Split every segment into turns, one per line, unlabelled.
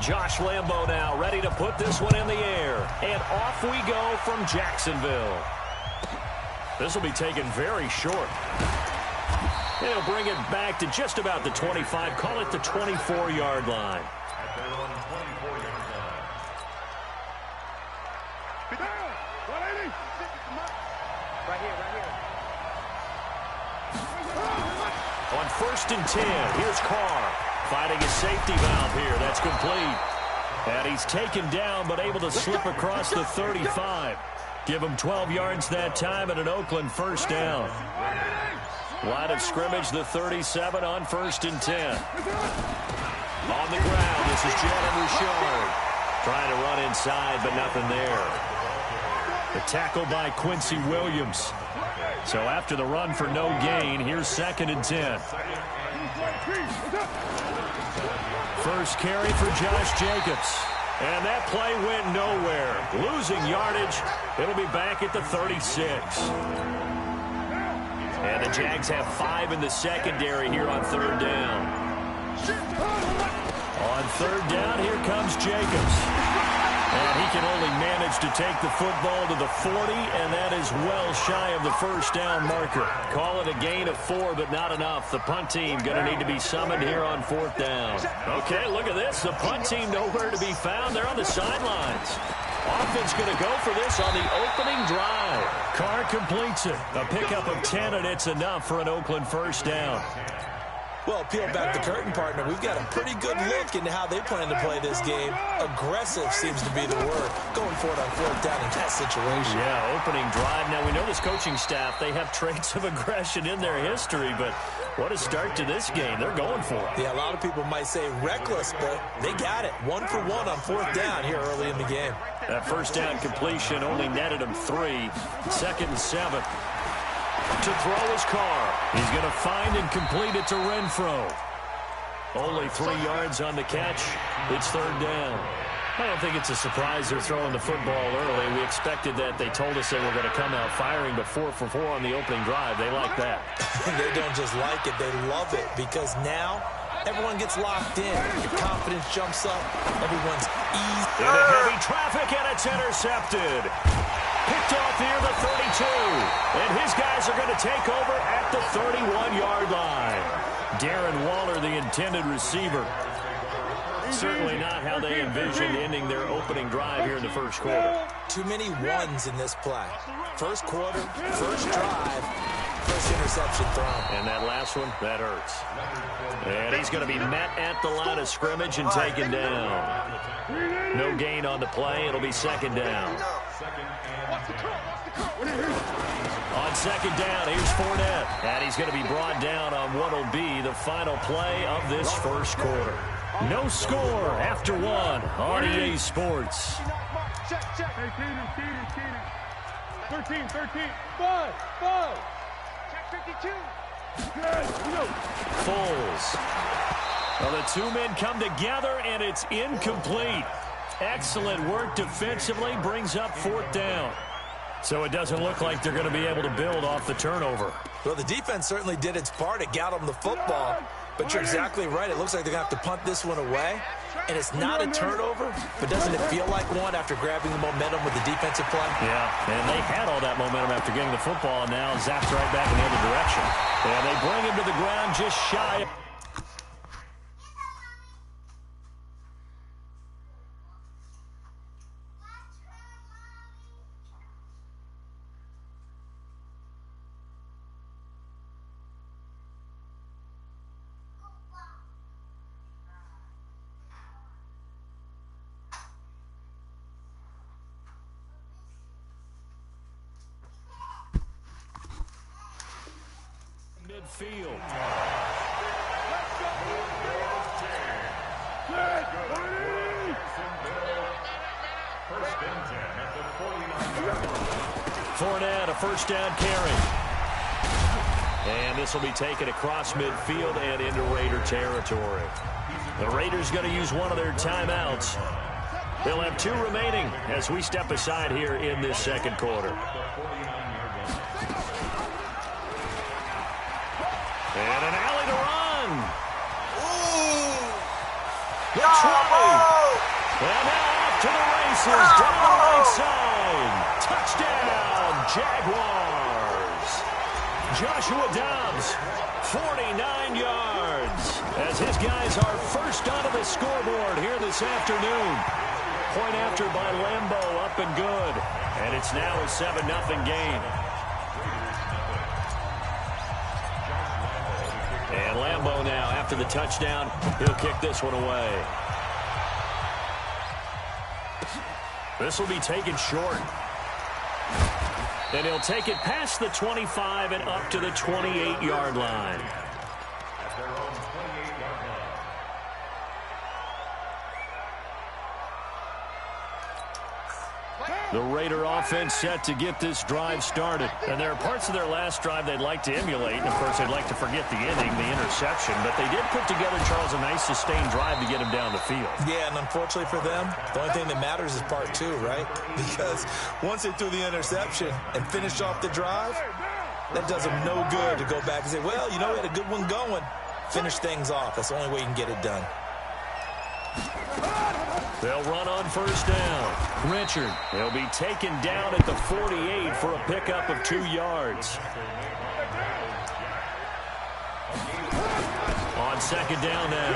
Josh Lambo now ready to put this one in the air. And off we go from Jacksonville. This will be taken very short. He'll bring it back to just about the 25. Call it the 24-yard line. On 1st and 10, here's Carr. Finding a safety valve here. That's complete. And he's taken down but able to slip across the 35. Give him 12 yards that time and an Oakland first down. Line of scrimmage, the 37 on 1st and 10. On the ground, this is Jalen Richard. Trying to run inside, but nothing there. The tackle by Quincy Williams. So after the run for no gain, here's 2nd and 10. First carry for Josh Jacobs. And that play went nowhere. Losing yardage. It'll be back at the 36. And the Jags have 5 in the secondary here on 3rd down. On 3rd down, here comes Jacobs. And he can only manage to take the football to the 40, and that is well shy of the first down marker. Call it a gain of 4, but not enough. The punt team going to need to be summoned here on 4th down. Okay, look at this. The punt team nowhere to be found. They're on the sidelines. Offense going to go for this on the opening drive. Carr completes it. A pickup of 10, and it's enough for an Oakland first down.
Well, peel back the curtain, partner. We've got a pretty good look into how they plan to play this game. Aggressive seems to be the word. Going for it on 4th down in that situation.
Yeah, opening drive. Now, we know this coaching staff, they have traits of aggression in their history, but what a start to this game. They're going for it.
Yeah, a lot of people might say reckless, but they got it. 1 for 1 on 4th down here early in the game.
That first down completion only netted him 3. 2nd and 7. To throw his Carr. He's going to find and complete it to Renfro. Only 3 yards on the catch. It's 3rd down. I don't think it's a surprise they're throwing the football early. We expected that. They told us they were going to come out firing, but 4 for 4 on the opening drive. They like that.
They don't just like it. They love it because now everyone gets locked in. Your confidence jumps up. Everyone's easy.
Into heavy traffic, and it's intercepted. Picked off near the 32. And his guys are going to take over at the 31-yard line. Darren Waller, the intended receiver. Certainly not how they envisioned ending their opening drive here in the first quarter.
Too many ones in this play. First quarter, first drive, first interception thrown.
And that last one, that hurts. And he's going to be met at the line of scrimmage and taken down. No gain on the play. It'll be 2nd down. On 2nd down, here's Fournette. And he's going to be brought down on what will be the final play of this first quarter. No score after 1 on EA Sports.
Check. 13. 5. Check 52. Good.
Foles. Well, the 2 men come together, and it's incomplete. Excellent work defensively, brings up 4th down. So it doesn't look like they're going to be able to build off the turnover.
Well, the defense certainly did its part. It got them the football. But you're exactly right. It looks like they're going to have to punt this one away. And it's not a turnover, but doesn't it feel like one after grabbing the momentum with the defensive play?
Yeah, and they had all that momentum after getting the football, and now zapped right back in the other direction. And they bring him to the ground just shy. Midfield. Fournette, a first down carry. And this will be taken across midfield and into Raider territory. The Raiders going to use one of their timeouts. They'll have 2 remaining as we step aside here in this second quarter. And an alley to run. Ooh. The try. And now off to the races, down the right side. Touchdown, Jaguars. Joshua Dobbs, 49 yards, as his guys are first onto the scoreboard here this afternoon. Point after by Lambeau, up and good. And it's now a 7-0 game. And Lambeau now, after the touchdown, he'll kick this one away. This will be taken short. And he'll take it past the 25 and up to the 28-yard line. The Raider offense set to get this drive started. And there are parts of their last drive they'd like to emulate. And, of course, they'd like to forget the inning, the interception. But they did put together, Charles, a nice sustained drive to get him down the field. Yeah, and unfortunately for them, the only thing that matters is part two, right? Because once they threw the interception and finished off the drive, that does them no good to go back and say, well, you know, we had a good one going. Finish things off. That's the only way you can get it done. They'll run on first down. Richard, he'll be taken down at the 48 for a pickup of 2 yards. On second down now,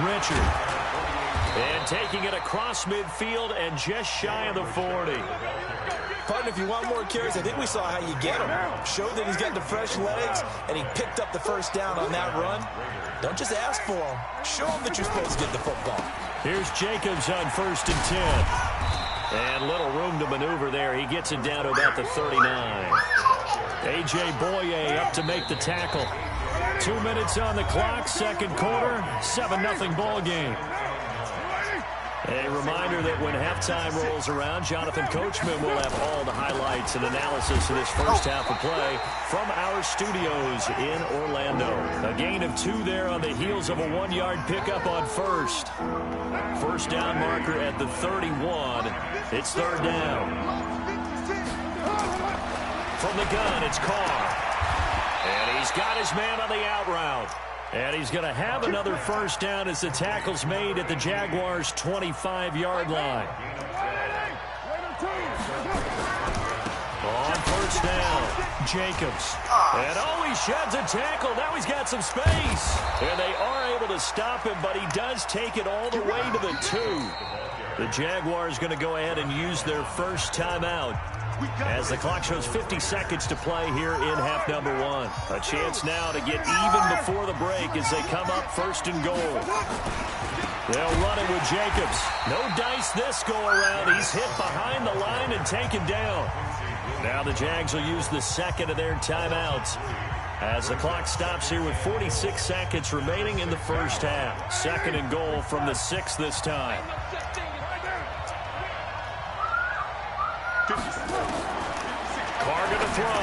Richard. And taking it across midfield and just shy of the 40. Partner, if you want more carries, I think we saw how you get him. Showed that he's got the fresh legs, and he picked up the first down on that run. Don't just ask for him. Show him that you're supposed to get the football. Here's Jacobs on first and 10. And little room to maneuver there. He gets it down to about the 39. A.J. Boye up to make the tackle. 2 minutes on the clock, second quarter, 7-0 ball game. A reminder that when halftime rolls around, Jonathan Coachman will have all the highlights and analysis of this first half of play from our studios in Orlando. A gain of 2 there on the heels of a 1-yard pickup on first. First down marker at the 31. It's third down. From the gun, it's Carr. And he's got his man on the out route. And he's going to have another first down as the tackle's made at the Jaguars' 25-yard line. On first down, Jacobs. And oh, he sheds a tackle. Now he's got some space. And they are able to stop him, but he does take it all the way to the 2. The Jaguars going to go ahead and use their first timeout, as the clock shows 50 seconds to play here in half number 1. A chance now to get even before the break as they come up first and goal. They'll run it with Jacobs. No dice this go-around. He's hit behind the line and taken down. Now the Jags will use the second of their timeouts as the clock stops here with 46 seconds remaining in the first half. Second and goal from the 6 this time. Carr going to throw.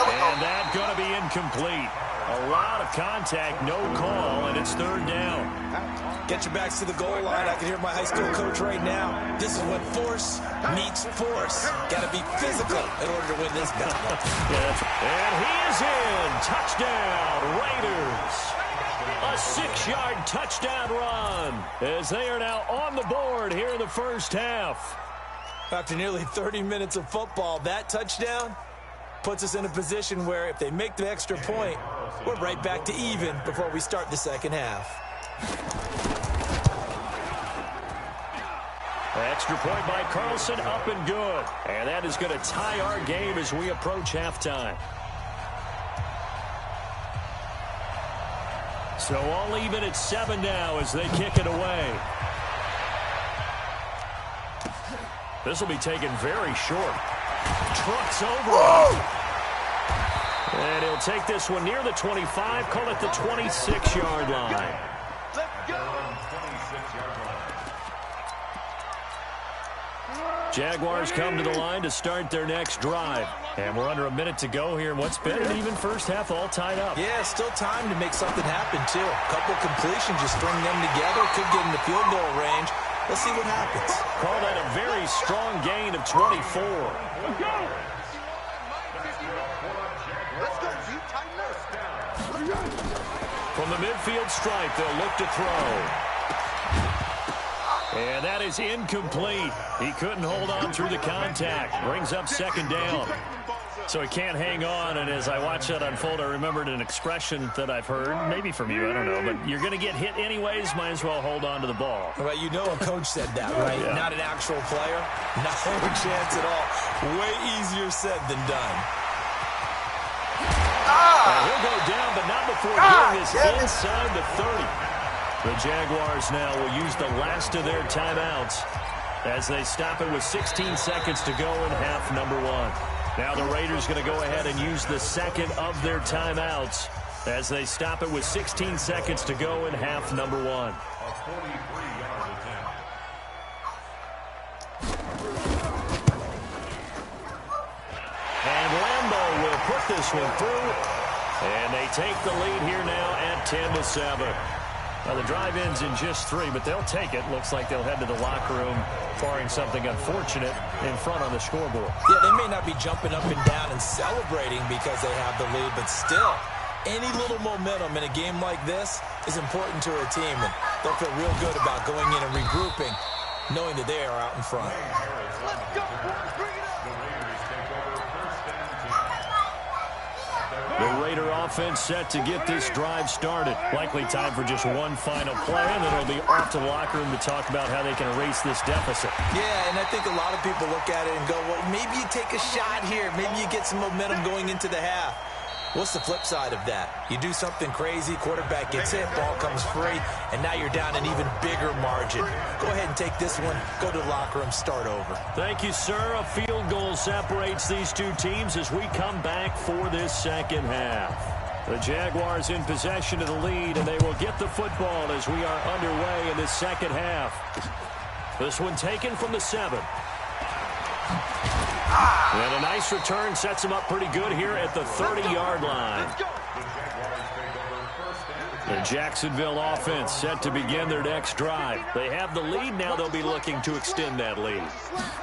And that's going to be incomplete. A lot of contact, no call, and it's third down. Get your backs to the goal line. I can hear my high school coach right now. This is when force meets force. Got to be physical in order to win this battle. And he is in. Touchdown, Raiders. A 6-yard touchdown run as they are now on the board here in the first half. After nearly 30 minutes of football, that touchdown puts us in a position where if they make the extra point, we're right back to even before we start the second half. Extra point by Carlson, up and good. And that is going to tie our game as we approach halftime. So all even at 7 now as they kick it away. This will be taken very short. Trucks over. And he'll take this one near the 25, call it the 26-yard line. Jaguars come to the line to start their next drive. And we're under a minute to go here. What's been an even first half, all tied up. Yeah, still time to make something happen, too. A couple completions, just string them together. Could get in the field goal range. Let's see what happens. Call that a very strong gain of 24.
Let's go.
From the midfield stripe, they'll look to throw. that is incomplete. He couldn't hold on through the contact. Brings up second down. So he can't hang on, and as I watch that unfold, I remembered an expression that I've heard, maybe from you, I don't know, but you're going to get hit anyways, might as well hold on to the ball.
Well, you know a coach said that, right?
Yeah.
Not an actual player. No chance at all. Way easier said than done.
He'll go down, but not before getting this inside the 30. The Jaguars now will use the last of their timeouts as they stop it with 16 seconds to go in half number 1. Now the Raiders going to go ahead and use the second of their timeouts as they stop it with 16 seconds to go in half number 1. And Lambeau will put this one through, and they take the lead here now at 10-7. Now, the drive ends in just 3, but they'll take it. Looks like they'll head to the locker room, barring something unfortunate in front on the scoreboard.
Yeah, they may not be jumping up and down and celebrating because they have the lead, but still, any little momentum in a game like this is important to a team, and they'll feel real good about going in and regrouping, knowing that they are out in front.
Let's go, boys. Bring it up.
The Raider offense set to get this drive started. Likely time for just one final play, and then it'll be off to the locker room to talk about how they can erase this deficit.
Yeah, and I think a lot of people look at it and go, well, maybe you take a shot here. Maybe you get some momentum going into the half. What's the flip side of that? You do something crazy, quarterback gets hit, ball comes free, and now you're down an even bigger margin. Go ahead and take this one, go to the locker room, start over.
Thank you, sir. A field goal separates these two teams as we come back for this second half. The Jaguars in possession of the lead, and they will get the football as we are underway in the second half. This one taken from the 7. And a nice return sets them up pretty good here at the 30-yard line. The Jacksonville offense set to begin their next drive. They have the lead. Now they'll be looking to extend that lead.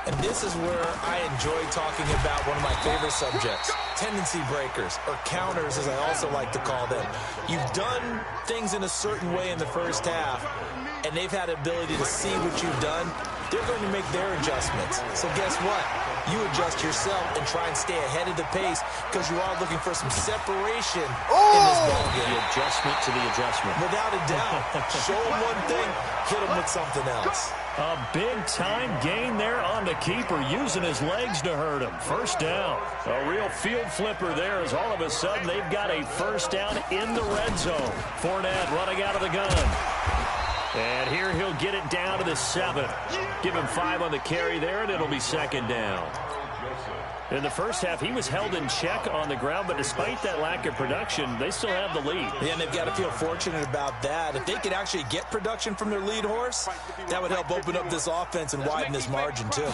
And this is where I enjoy talking about one of my favorite subjects, tendency breakers, or counters as I also like to call them. You've done things in a certain way in the first half, and they've had the ability to see what you've done. They're going to make their adjustments. So guess what? You adjust yourself and try and stay ahead of the pace because you are looking for some separation in this ballgame.
The adjustment to the adjustment.
Without a doubt. Show them one thing, hit them with something else.
A big-time gain there on the keeper, using his legs to hurt him. First down. A real field flipper there as all of a sudden they've got a first down in the red zone. Fournette running out of the gun. And here he'll get it down to the 7. Give him 5 on the carry there, and it'll be second down. In the first half, he was held in check on the ground, but despite that lack of production, they still have the lead.
Yeah, and they've got to feel fortunate about that. If they could actually get production from their lead horse, that would help open up this offense and widen this margin, too.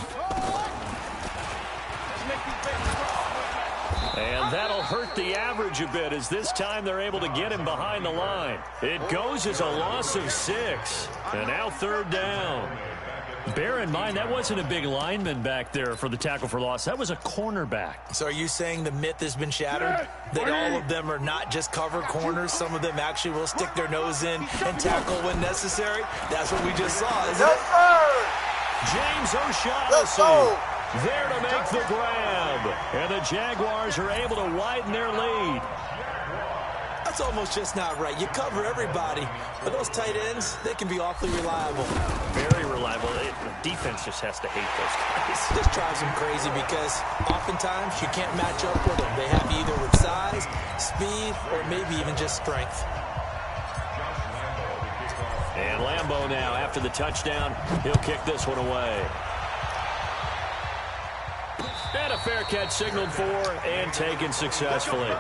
And that'll hurt the average a bit as this time they're able to get him behind the line. It goes as a loss of 6. And now third down. Bear in mind, that wasn't a big lineman back there for the tackle for loss. That was a cornerback.
So are you saying the myth has been shattered? That all of them are not just cover corners? Some of them actually will stick their nose in and tackle when necessary? That's what we just saw, isn't it?
James O'Shaughnessy there to make the grab. And the Jaguars are able to widen their lead.
That's almost just not right. You cover everybody, but those tight ends, they can be awfully reliable.
Very reliable. The defense just has to hate those guys.
This drives them crazy because oftentimes you can't match up with them. They have you either with size, speed, or maybe even just strength.
And Lambeau now, after the touchdown, he'll kick this one away. And a fair catch signaled for and taken successfully.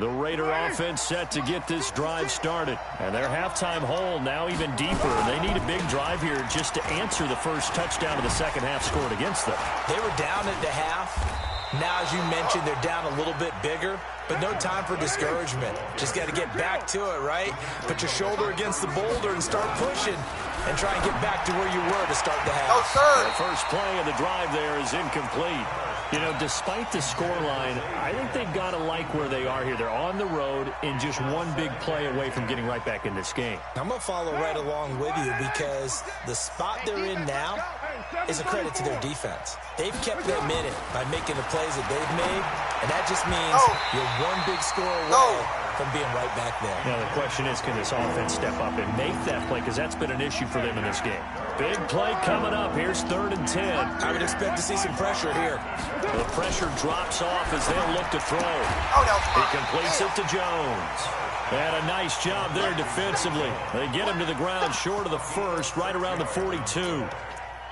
The Raider offense set to get this drive started. And their halftime hole now even deeper. They need a big drive here just to answer the first touchdown of the second half scored against them.
They were down at the half. Now, as you mentioned, they're down a little bit bigger, but no time for discouragement. Just got to get back to it, right? Put your shoulder against the boulder and start pushing and try and get back to where you were to start the half.
No, sir.
The first play of the drive there is incomplete. You know, despite the scoreline, I think they've got to like where they are here. They're on the road and just one big play away from getting right back in this game.
I'm going to follow right along with you because the spot they're in now is a credit to their defense. They've kept them in it by making the plays that they've made, and that just means you're one big score away from being right back there.
Now, the question is, can this offense step up and make that play? Because that's been an issue for them in this game. Big play coming up. Here's 3rd and 10.
I would expect to see some pressure here.
The pressure drops off as they'll look to throw. He completes it to Jones. And a nice job there defensively. They get him to the ground short of the first, right around the 42.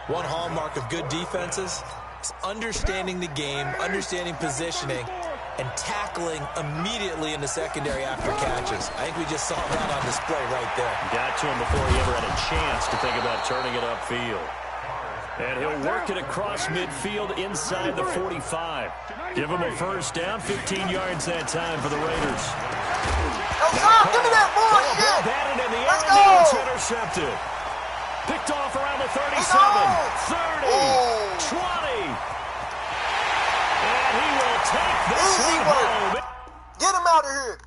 One hallmark of good defenses is understanding the game, understanding positioning, and tackling immediately in the secondary after catches. I think we just saw that on display right there.
Got to him before he ever had a chance to think about turning it upfield. And he'll work it across midfield inside the 45. Give him a first down, 15 yards that time for the Raiders.
No, sir, give me that bullshit.
Batted in the air,
Let's
and
go.
now it's intercepted. Picked off around the 37, 30, 20. And he will take this
Easy
one
work.
home.
Get him out of here.